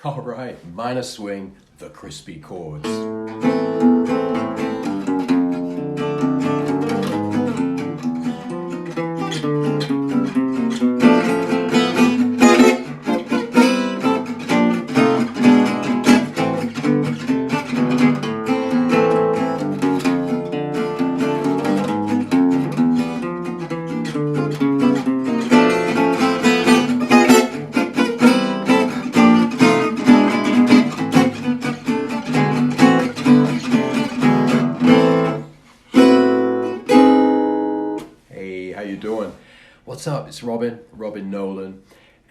All right, minor swing, the crispy chords. Doing? What's up? It's Robin Nolan,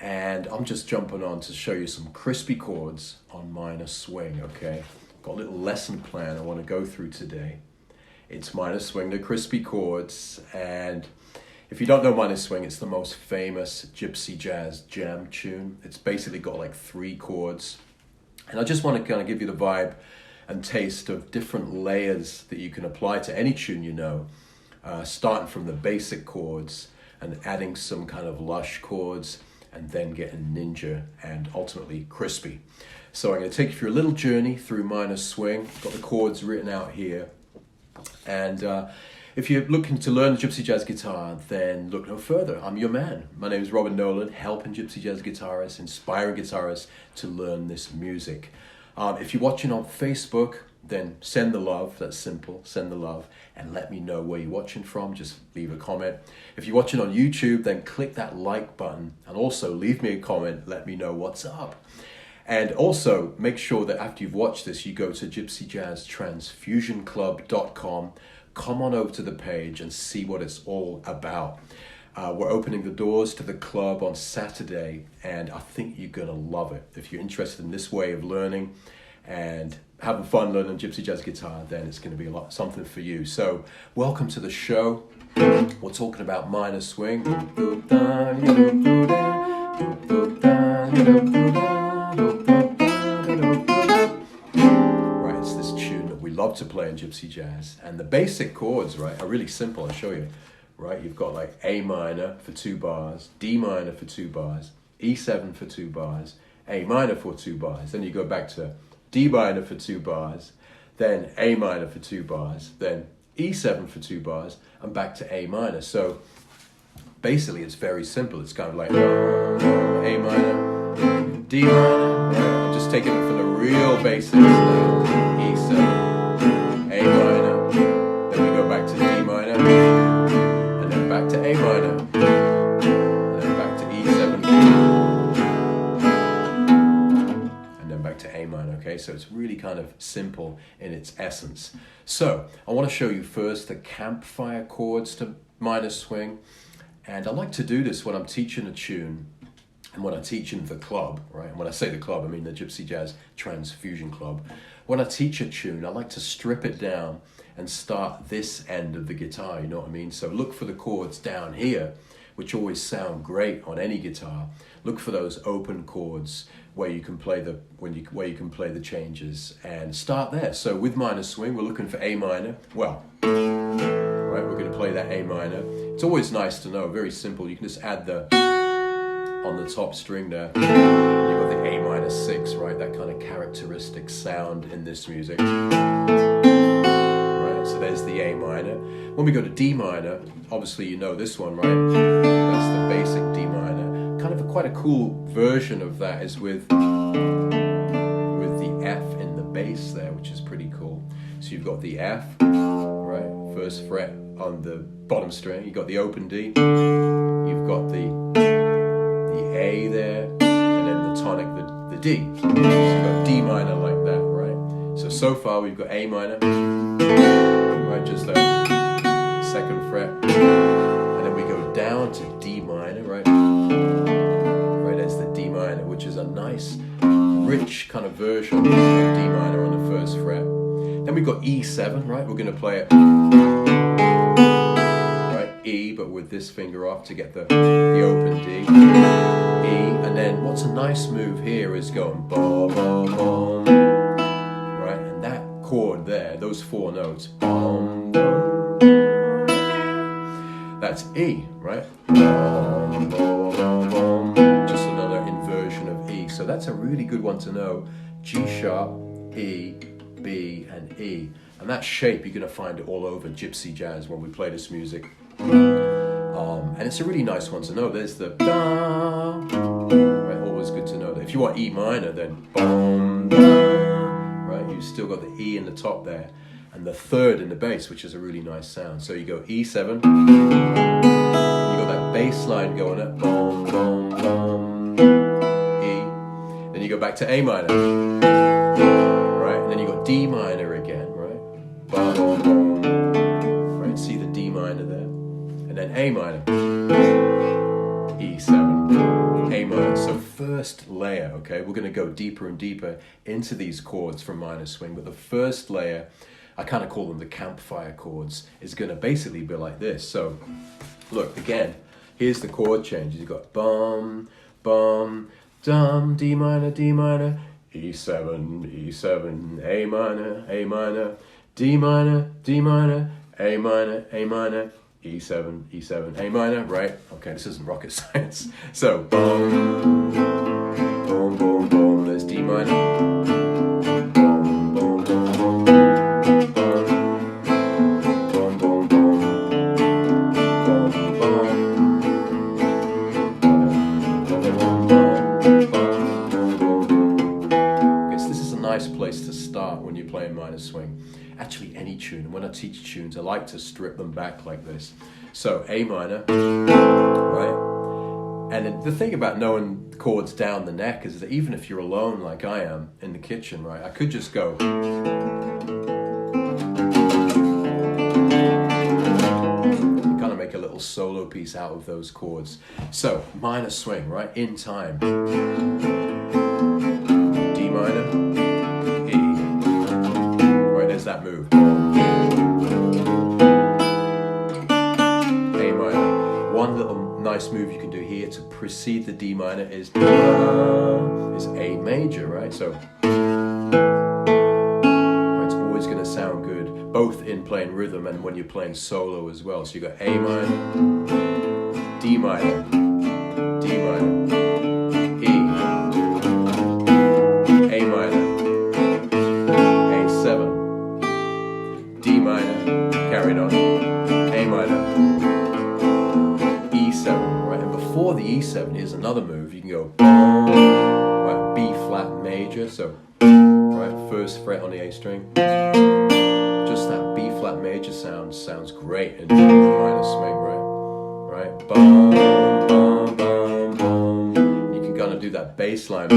and I'm just jumping on to show you some crispy chords on minor swing, okay? Got a little lesson plan I want to go through today. It's minor swing, the crispy chords, and if you don't know minor swing, it's the most famous Gypsy Jazz jam tune. It's basically got like 3 chords, and I just want to kind of give you the vibe and taste of different layers that you can apply to any tune you know. Starting from the basic chords and adding some kind of lush chords and then getting ninja and ultimately crispy. So I'm going to take you through a little journey through minor swing. Got the chords written out here. And if you're looking to learn the Gypsy Jazz guitar, then look no further. I'm your man. My name is Robin Nolan, helping Gypsy Jazz guitarists, inspiring guitarists to learn this music. If you're watching on Facebook, then send the love. That's simple. Send the love and let me know where you're watching from. Just leave a comment. If you're watching on YouTube, then click that like button and also leave me a comment. Let me know what's up. And also make sure that after you've watched this, you go to gypsyjazztransfusionclub.com. Come on over to the page and see what it's all about. We're opening the doors to the club on Saturday, and I think you're going to love it. If you're interested in this way of learning and having fun learning Gypsy Jazz guitar, then it's going to be something for you. So welcome to the show. We're talking about minor swing. Right, it's this tune that we love to play in Gypsy Jazz. And the basic chords, right, are really simple. I'll show you. Right, you've got like A minor for 2 bars, D minor for 2 bars, E7 for 2 bars, A minor for 2 bars. Then you go back to D minor for 2 bars, then A minor for 2 bars, then E7 for 2 bars, and back to A minor. So basically it's very simple. It's kind of like A minor, D minor. Right? I'm just taking it from the real basics now. E7, A minor, then we go back to D minor, and then back to A minor, and then back to E7, to A minor, okay? So it's really kind of simple in its essence. So I want to show you first the Campfire Chords to minor swing. And I like to do this when I'm teaching a tune and when I teach in the club, right? And when I say the club, I mean the Gypsy Jazz Transfusion Club. When I teach a tune, I like to strip it down and start this end of the guitar, you know what I mean? So look for the chords down here, which always sound great on any guitar. Look for those open chords where you can play the changes and start there. So with minor swing, we're looking for A minor. Well, right, we're going to play that A minor. It's always nice to know, very simple. You can just add the on the top string there. You've got the A minor 6, right? That kind of characteristic sound in this music. Right, so there's the A minor. When we go to D minor, obviously you know this one, right? That's the basic D minor. Kind of quite a cool version of that is with the F in the bass there, which is pretty cool. So you've got the F, right, first fret on the bottom string. You've got the open D. You've got the A there, and then the tonic, the D. So you've got D minor like that, right? So far we've got A minor, right, just that second fret, and then we go down to D minor, right? There's the D minor, which is a nice, rich kind of version of D minor on the first fret. Then we've got E7, right? We're going to play it, right? E, but with this finger off to get the open D. E, and then what's a nice move here is going ba ba ba, right? And that chord there, those 4 notes, bum, bum, that's E, right? Bum, bum, bum, bum. Just another inversion of E. So So that's a really good one to know. G sharp, E, B, and E. And that shape, you're going to find it all over Gypsy Jazz when we play this music. And it's a really nice one to know. There's the da, right? Always good to know that. If you want E minor, then bum, da, right? You've still got the E in the top there, and the third in the bass, which is a really nice sound. So you go E7, you got that bass line going up, bum, bum, bum, E. Then you go back to A minor, right? And then you got D minor again, right? Bum, bum, bum, right? See the D minor there. And then A minor, E7, A minor. So first layer, okay, we're going to go deeper and deeper into these chords from minor swing, but the first layer, I kind of call them the campfire chords, is going to basically be like this. So look, again, here's the chord changes. You've got bum, bum, dum, D minor, E7, E7, A minor, D minor, A minor, E7, E7, A minor, right? Okay, this isn't rocket science. So, boom, boom, boom, boom, there's D minor. Boom, boom, boom, boom, boom, boom, boom, boom, I guess this is a nice place to start when you're playing minor swing. Actually, any tune. And when I teach tunes, I like to strip them back like this. So A minor, right? And the thing about knowing chords down the neck is that even if you're alone like I am in the kitchen, right, I could just go. You kind of make a little solo piece out of those chords. So minor swing, right, in time. D minor, that move. A minor. One little nice move you can do here to precede the D minor is A major, right? So it's always going to sound good, both in playing rhythm and when you're playing solo as well. So you got A minor, D minor, D minor, E, A minor, A7. D minor, carried on, A minor, E7, right? And before the E7 is another move. You can go, right, B flat major, so, right, first fret on the A string. Just that B flat major sounds great in minor swing, right? Right, bum, bum, bum, bum. You can kind of do that bass line,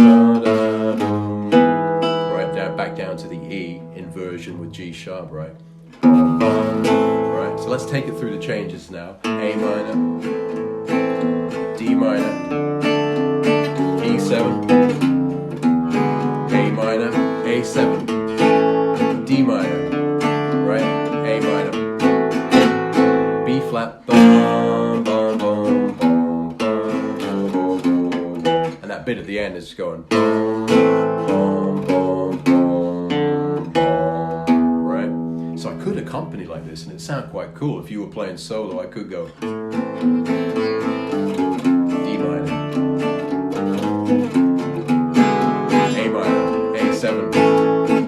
right, back down to the E inversion with G sharp, right? Right, so let's take it through the changes now. A minor, D minor, E7, A minor, A7, D minor, right, A minor, B flat, bum, bum, bum, bum, bum, bum, bum. And that bit at the end is going bum, bum, bum, bum, bum, right? So I could accompany like this and it'd sound quite cool. If you were playing solo, I could go D minor, A minor, A7,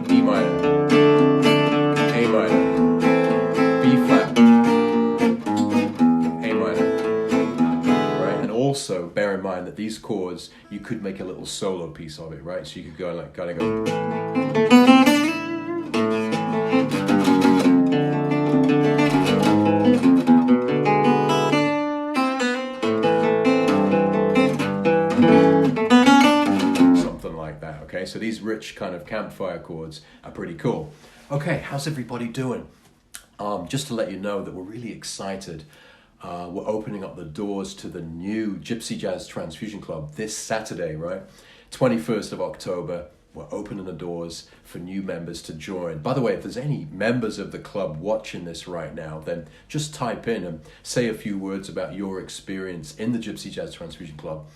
D minor, A minor, B flat, A minor, right? And also bear in mind that these chords, you could make a little solo piece of it, right? So you could go like, kind of go. Okay, so these rich kind of campfire chords are pretty cool. Okay, how's everybody doing? Just to let you know that we're really excited. We're opening up the doors to the new Gypsy Jazz Transfusion Club this Saturday, right? 21st of October. We're opening the doors for new members to join. By the way, if there's any members of the club watching this right now, then just type in and say a few words about your experience in the Gypsy Jazz Transfusion Club.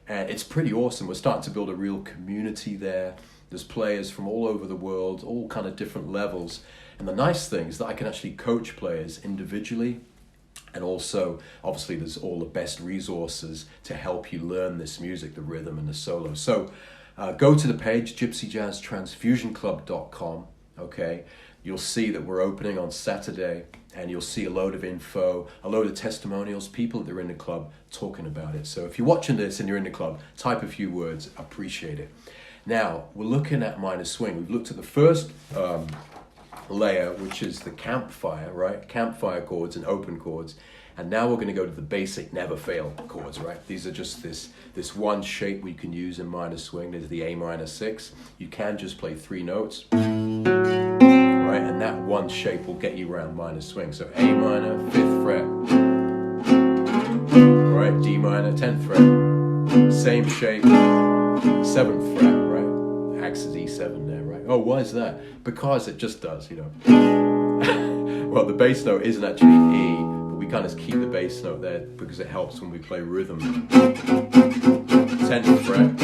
And it's pretty awesome. We're starting to build a real community there. There's players from all over the world, all kind of different levels. And the nice thing is that I can actually coach players individually. And also, obviously, there's all the best resources to help you learn this music, the rhythm and the solo. So Go to the page, gypsyjazztransfusionclub.com, okay? You'll see that we're opening on Saturday, and you'll see a load of info, a load of testimonials, people that are in the club talking about it. So if you're watching this and you're in the club, type a few words, appreciate it. Now, we're looking at minor swing. We've looked at the first layer, which is the campfire, right? Campfire chords and open chords. And now we're going to go to the basic never fail chords, right? These are just this one shape we can use in minor swing. There's the A minor 6. You can just play 3 notes, right? And that one shape will get you around minor swing. So A minor, 5th fret, right? D minor, 10th fret, same shape, 7th fret, right? Acts as E7 there, right? Oh, why is that? Because it just does, you know. Well, the bass note isn't actually E, but we kind of keep the bass note there because it helps when we play rhythm. 10th fret,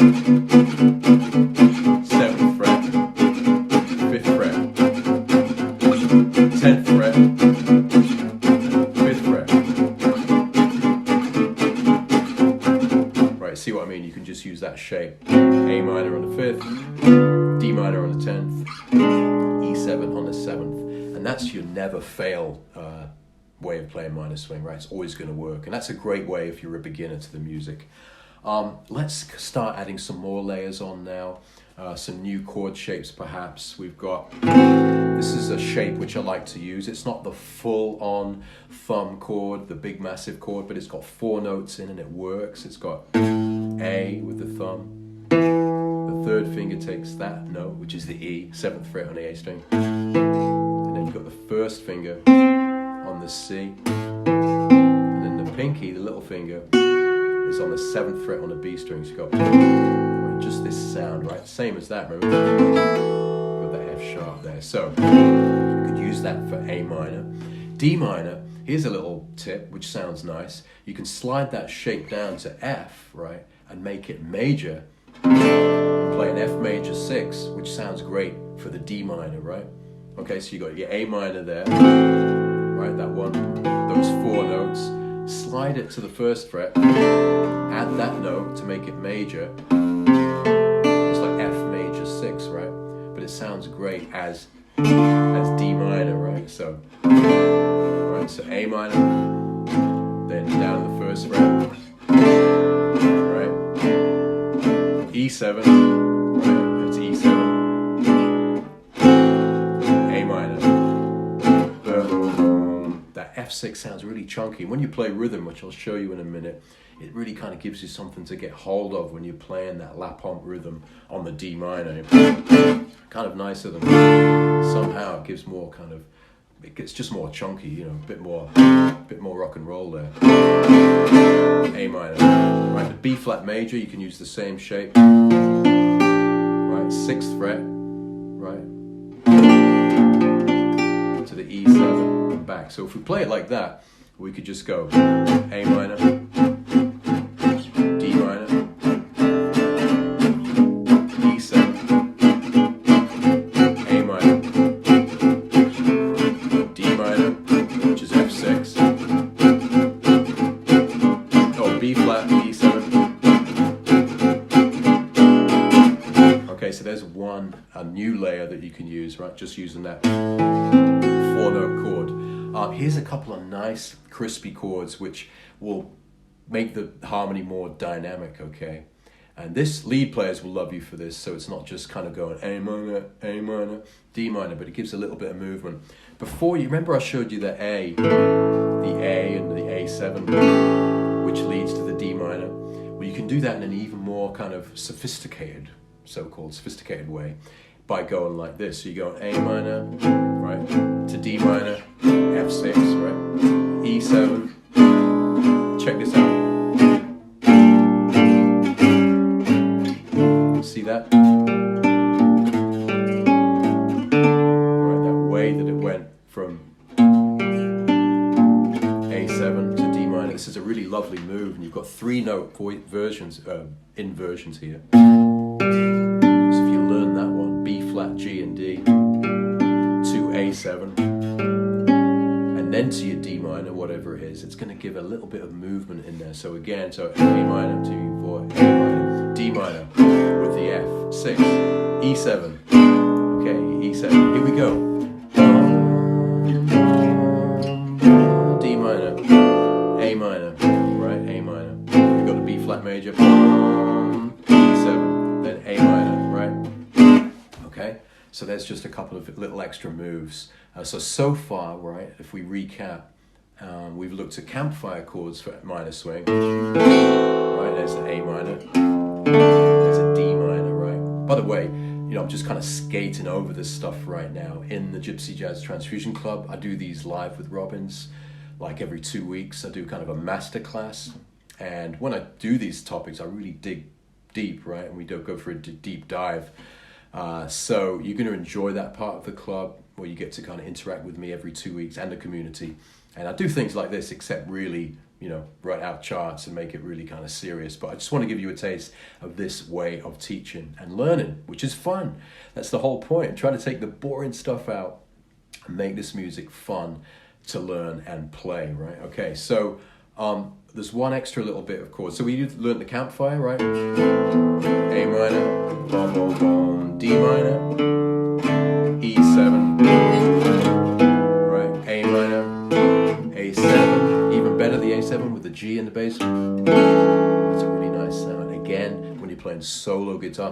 7th fret, 5th fret, 10th fret, 5th fret. Right, see what I mean? You can just use that shape. A minor on the 5th, D minor on the 10th, E7 on the 7th. And that's your never fail way of playing minor swing, right? It's always going to work. And that's a great way if you're a beginner to the music. Let's start adding some more layers on now. Some new chord shapes perhaps. We've got, this is a shape which I like to use. It's not the full-on thumb chord, the big massive chord, but it's got 4 notes in and it works. It's got A with the thumb. The 3rd finger takes that note, which is the E, 7th fret on the A string. And then you've got the 1st finger on the C. And then the pinky, the little finger, is on the 7th fret on the B string. So you've got just this sound, right? Same as that, remember? You've got the F sharp there. So you could use that for A minor. D minor, here's a little tip which sounds nice. You can slide that shape down to F, right? And make it major. Play an F major 6, which sounds great for the D minor, right? Okay, so you got your A minor there, right? That one, those 4 notes. Slide it to the 1st fret, add that note to make it major. It's like F major 6, right? But it sounds great as D minor, right? So, right, so A minor, then down the 1st fret, right? E7, right? It's E7, A minor. That F6 sounds really chunky. When you play rhythm, which I'll show you in a minute, it really kind of gives you something to get hold of when you're playing that lap hump rhythm on the D minor. Kind of nicer than somehow it gives more kind of, it gets just more chunky, you know, a bit more rock and roll there. A minor, right? The B flat major, you can use the same shape, right? 6th fret, right? To the E7 and back. So if we play it like that, we could just go A minor, D minor, E7, A minor, D minor, which is F6, oh, B flat, E7. Okay, so there's a new layer that you can use, right? Just using that 4-note chord. Here's a couple of nice crispy chords which will make the harmony more dynamic, okay? And this, lead players will love you for this, so it's not just kind of going A minor, D minor, but it gives a little bit of movement. Before, you remember I showed you the A and the A7, which leads to the D minor? Well, you can do that in an even more kind of sophisticated, so-called sophisticated way by going like this. So you go A minor, right, to D minor, F6, right, E7, check this out. See that? Right, that way that it went from A7 to D minor. This is a really lovely move, and you've got 3-note versions, inversions here. So if you learn that one, B flat, G and D, to A7, and then to your D minor, whatever it is, it's going to give a little bit of movement in there. So again, so A minor, 2, 4, A minor, D minor with the F. 6, E7. Okay, E7. Here we go. D minor, A minor, right? A minor. We've got the B flat major, E7, then A minor, right? Okay, so there's just a couple of little extra moves. So far, right, if we recap, we've looked at Campfire Chords for minor swing. Right, there's an A minor, there's a D minor, right? By the way, I'm just kind of skating over this stuff right now in the Gypsy Jazz Transfusion Club. I do these live with Robins, like every 2 weeks. I do kind of a master class, and when I do these topics, I really dig deep, right? And we don't go for a deep dive. So you're going to enjoy that part of the club where you get to kind of interact with me every 2 weeks and the community. And I do things like this, except really, write out charts and make it really kind of serious. But I just want to give you a taste of this way of teaching and learning, which is fun. That's the whole point. Try to take the boring stuff out and make this music fun to learn and play, right? Okay, so there's one extra little bit of chords. So we learned the Campfire, right? A minor, bom, bom, bom, D minor, E7, right? A minor, A7, even better the A7 with the G in the bass. It's a really nice sound. Again, when you're playing solo guitar.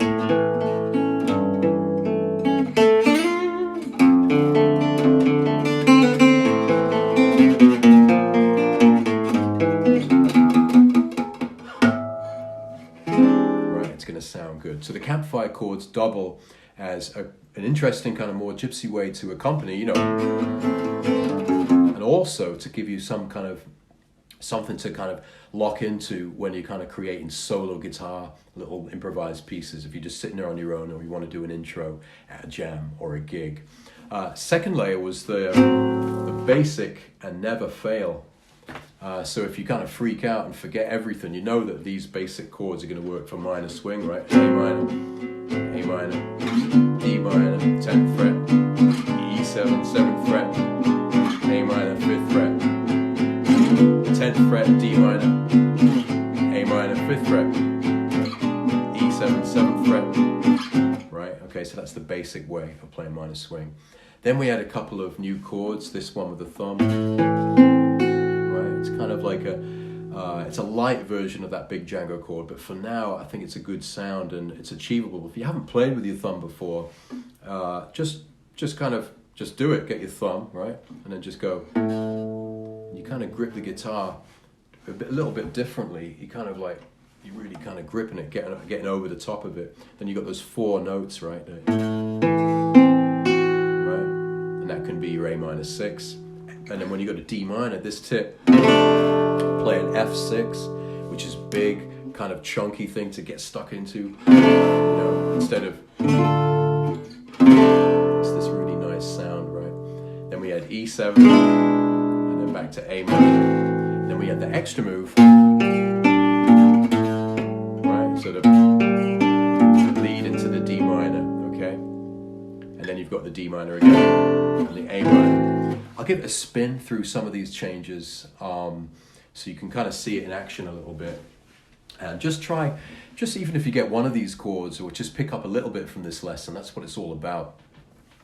Sound good. So the Campfire Chords double as an interesting kind of more gypsy way to accompany, and also to give you some kind of something to kind of lock into when you're kind of creating solo guitar, little improvised pieces, if you're just sitting there on your own or you want to do an intro at a jam or a gig. Second layer was the basic and never fail. So if you kind of freak out and forget everything, you know that these basic chords are going to work for minor swing, right? A minor, D minor, 10th fret, E7, 7th fret, A minor, 5th fret, 10th fret, D minor, A minor, 5th fret, E7, 7th fret, right? Okay, so that's the basic way of playing minor swing. Then we had a couple of new chords, this one with the thumb. It's kind of like it's a light version of that big Django chord, but for now I think it's a good sound and it's achievable. If you haven't played with your thumb before, just do it. Get your thumb, right, and then just go. You kind of grip the guitar a little bit differently. You really kind of gripping it, getting over the top of it. Then you got those 4 notes, right, and that can be your A minor 6. And then when you go to D minor, this tip, play an F6, which is big, kind of chunky thing to get stuck into, instead of, it's this really nice sound, right? Then we had E7, and then back to A minor. And then we had the extra move, right? So the lead into the D minor, okay? And then you've got the D minor again, and the A minor. I'll give it a spin through some of these changes so you can kind of see it in action a little bit. And just even if you get one of these chords or just pick up a little bit from this lesson, that's what it's all about.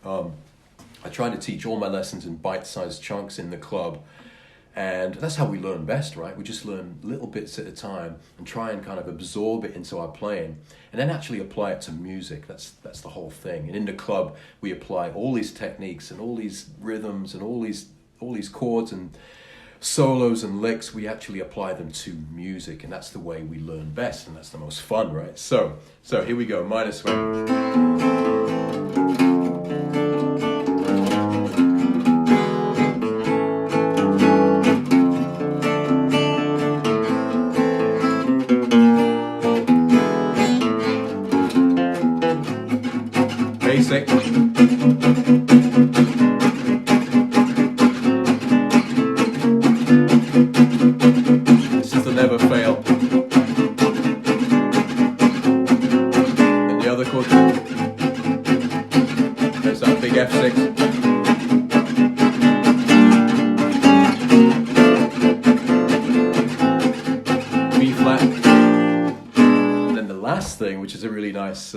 I try to teach all my lessons in bite-sized chunks in the club. And that's how we learn best, right? We just learn little bits at a time and try and kind of absorb it into our playing and then actually apply it to music. That's the whole thing. And in the club, we apply all these techniques and all these rhythms and all these chords and solos and licks. We actually apply them to music, and that's the way we learn best, and that's the most fun, right? So here we go, minor swing. Basic. This is the never fail. And the other chord. There's that big F6. B flat. And then the last thing, which is a really nice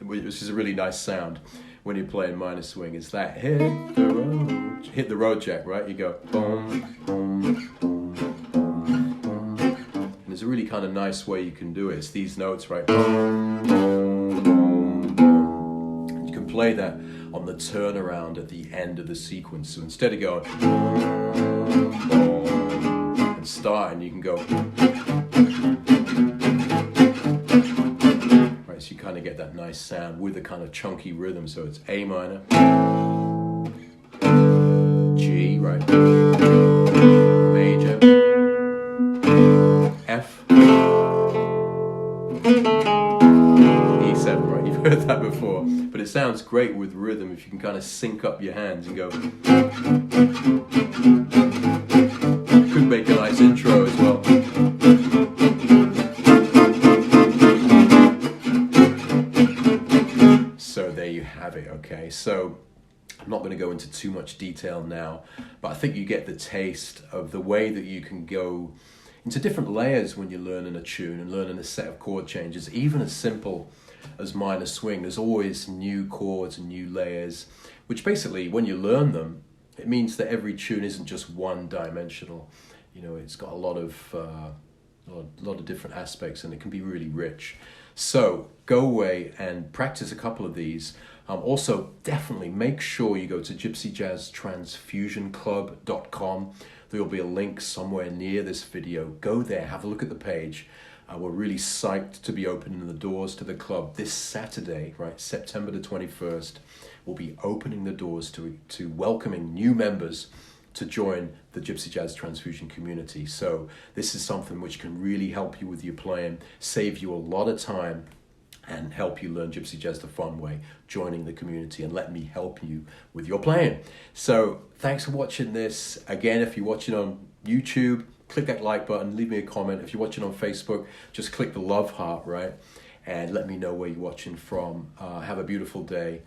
which is a really nice sound when you're playing minor swing, is that hit the road jack, right? You go boom, boom, boom, boom, boom. And there's a really kind of nice way you can do it. It's these notes, right? Boom, boom, boom, boom. You can play that on the turnaround at the end of the sequence. So instead of going boom, boom, and starting, you can go. So you kind of get that nice sound with a kind of chunky rhythm. So it's A minor, G, right, major, F, E7, right? You've heard that before, but it sounds great with rhythm if you can kind of sync up your hands and go. Could make a nice intro as well. Okay, so I'm not going to go into too much detail now, but I think you get the taste of the way that you can go into different layers when you're learning a tune and learning a set of chord changes. Even as simple as minor swing, there's always new chords and new layers, which basically, when you learn them, it means that every tune isn't just one-dimensional. You know, it's got a lot of different aspects, and it can be really rich. So go away and practice a couple of these. Also, definitely make sure you go to gypsyjazztransfusionclub.com. There will be a link somewhere near this video. Go there, have a look at the page. We're really psyched to be opening the doors to the club this Saturday, right? September the 21st. We'll be opening the doors to welcoming new members to join the Gypsy Jazz Transfusion community. So this is something which can really help you with your playing, save you a lot of time, and help you learn Gypsy Jazz the fun way, joining the community, and let me help you with your playing. So thanks for watching this. Again, if you're watching on YouTube, click that like button, leave me a comment. If you're watching on Facebook, just click the love heart, right? And let me know where you're watching from. Have a beautiful day.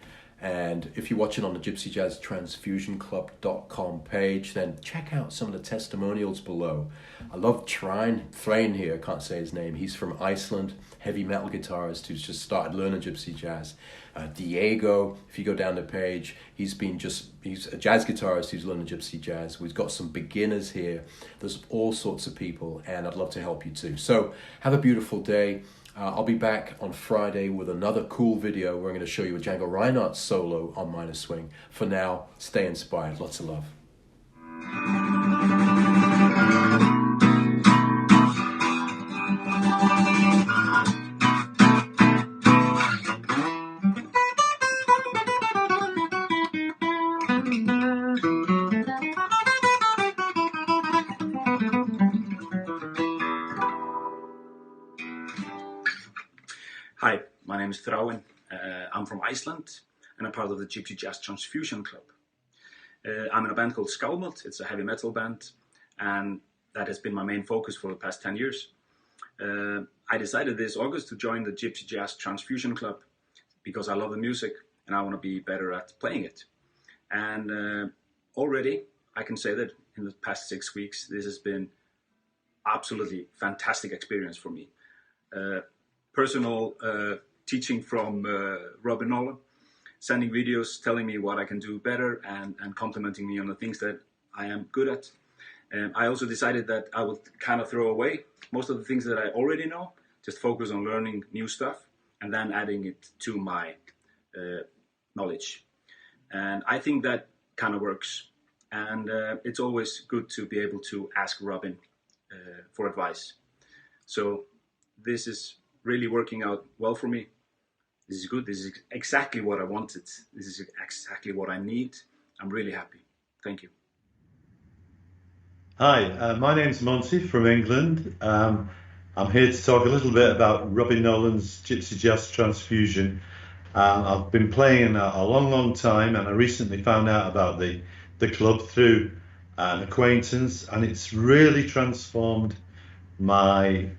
And if you're watching on the Gypsy Jazz Transfusion Club.com page, then check out some of the testimonials below. I love Thrain here, I can't say his name. He's from Iceland, heavy metal guitarist who's just started learning Gypsy Jazz. Diego, if you go down the page, he's a jazz guitarist who's learning Gypsy Jazz. We've got some beginners here. There's all sorts of people, and I'd love to help you too. So have a beautiful day. I'll be back on Friday with another cool video where I'm going to show you a Django Reinhardt solo on minor swing. For now, stay inspired. Lots of love. Hi, my name is Thrain. I'm from Iceland and I'm part of the Gypsy Jazz Transfusion Club. I'm in a band called Skálmöld. It's a heavy metal band, and that has been my main focus for the past 10 years. I decided this August to join the Gypsy Jazz Transfusion Club because I love the music and I want to be better at playing it. And already I can say that in the past 6 weeks, this has been absolutely fantastic experience for me. Personal teaching from Robin Nolan, sending videos telling me what I can do better and complimenting me on the things that I am good at. I also decided that I would kind of throw away most of the things that I already know, just focus on learning new stuff and then adding it to my knowledge. And I think that kind of works. And it's always good to be able to ask Robin for advice. So this is really working out well for me. This is good. This is exactly what I wanted. This is exactly what I need. I'm really happy. Thank you. Hi, my name's Monty from England. I'm here to talk a little bit about Robin Nolan's Gypsy Jazz Transfusion. I've been playing a long time, and I recently found out about the club through an acquaintance, and it's really transformed my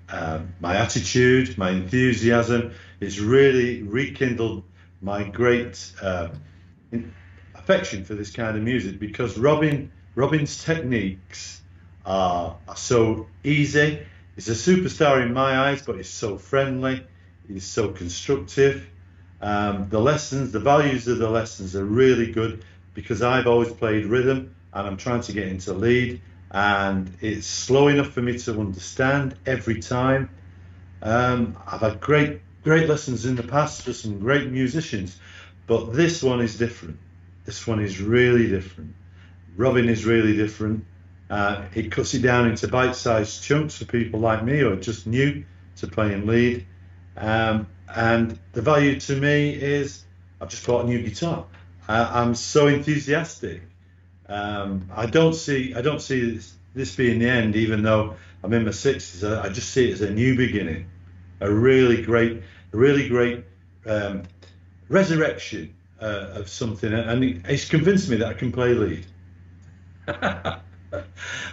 attitude, my enthusiasm. It's really rekindled my great affection for this kind of music, because Robin's techniques are so easy. He's a superstar in my eyes, but he's so friendly, he's so constructive, The lessons, the values of the lessons are really good because I've always played rhythm and I'm trying to get into lead, and it's slow enough for me to understand every time. I've had great lessons in the past for some great musicians, but this one is different. This one is really different. Robin is really different. It cuts it down into bite-sized chunks for people like me who are just new to playing lead. And the value to me is I've just bought a new guitar. I'm so enthusiastic. I don't see this being the end, even though I'm in my 60s. I just see it as a new beginning, a really great resurrection of something, and it's convinced me that I can play lead.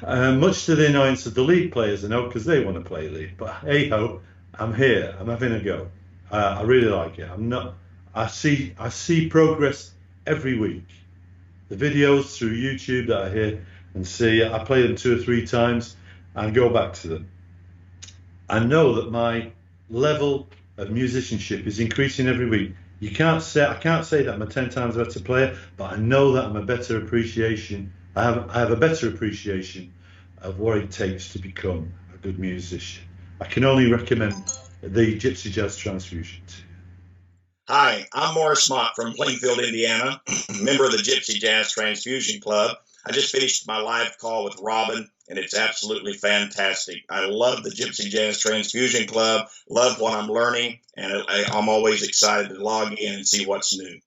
Much to the annoyance of the lead players, I know, because they want to play lead. But hey ho, I'm here. I'm having a go. I really like it. I see progress every week. The videos through YouTube that I hear and see, I play them 2 or 3 times and go back to them. I know that my level of musicianship is increasing every week. I can't say that I'm a 10 times better player, but I know that I'm a better appreciation. I have a better appreciation of what it takes to become a good musician. I can only recommend the Gypsy Jazz Transfusion to you. Hi, I'm Morris Mott from Plainfield, Indiana, member of the Gypsy Jazz Transfusion Club. I just finished my live call with Robin, and it's absolutely fantastic. I love the Gypsy Jazz Transfusion Club, love what I'm learning, and I'm always excited to log in and see what's new.